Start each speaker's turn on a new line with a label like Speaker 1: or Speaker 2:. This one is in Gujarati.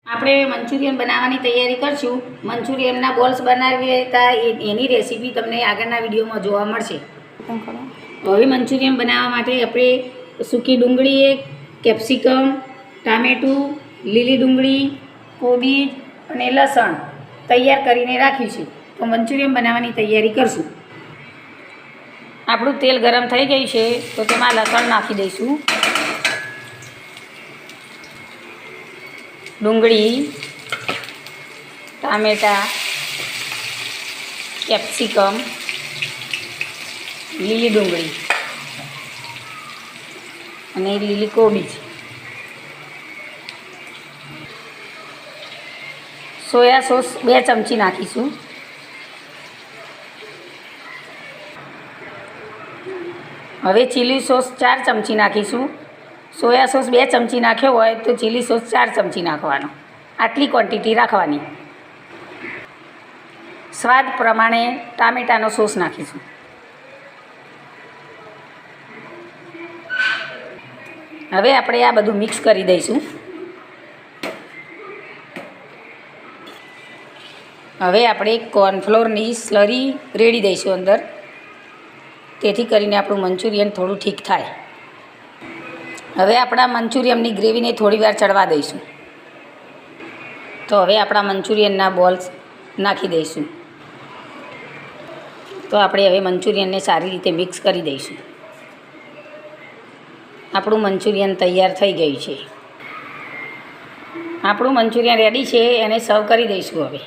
Speaker 1: આપણે મંચુરિયન બનાવવાની તૈયારી કરશું. મંચુરિયનના બોલ્સ બનાવીએ તા એની રેસીપી તમને આગળના વિડીયોમાં જોવા મળશે. હવે મંચુરિયન બનાવવા માટે આપણે સૂકી ડુંગળી, કેપ્સિકમ, ટામેટું, લીલી ડુંગળી, કોબીજ અને લસણ તૈયાર કરીને રાખીશું. તો મંચુરિયન બનાવવાની તૈયારી કરશું. આપણું તેલ ગરમ થઈ ગયું છે તો તેમાં લસણ નાખી દઈશું. ડુંગળી, ટામેટાં, કેપ્સિકમ, લીલી ડુંગળી અને લીલી કોબીજ, સોયા સોસ 2 ચમચી નાખીશું. હવે ચીલી સોસ 4 ચમચી નાખીશું. સોયા સોસ 2 ચમચી નાખ્યો હોય તો ચીલી સોસ 4 ચમચી નાખવાનો. આટલી ક્વોન્ટિટી રાખવાની. સ્વાદ પ્રમાણે ટામેટાનો સોસ નાખીશું. હવે આપણે આ બધું મિક્સ કરી દઈશું. હવે આપણે કોર્નફ્લોરની સ્લરી રેડી દઈશું અંદર, તેથી કરીને આપણું મંચુરિયન થોડું ઠીક થાય. હવે આપણા મંચુરિયનની ગ્રેવીને થોડી વાર ચડવા દઈશું. તો હવે આપણા મંચુરિયનના બોલ્સ નાખી દઈશું. તો આપણે હવે મંચુરિયનને સારી રીતે મિક્સ કરી દઈશું. આપણું મંચુરિયન તૈયાર થઈ ગયું છે. આપણું મંચુરિયન રેડી છે, એને સર્વ કરી દઈશું હવે.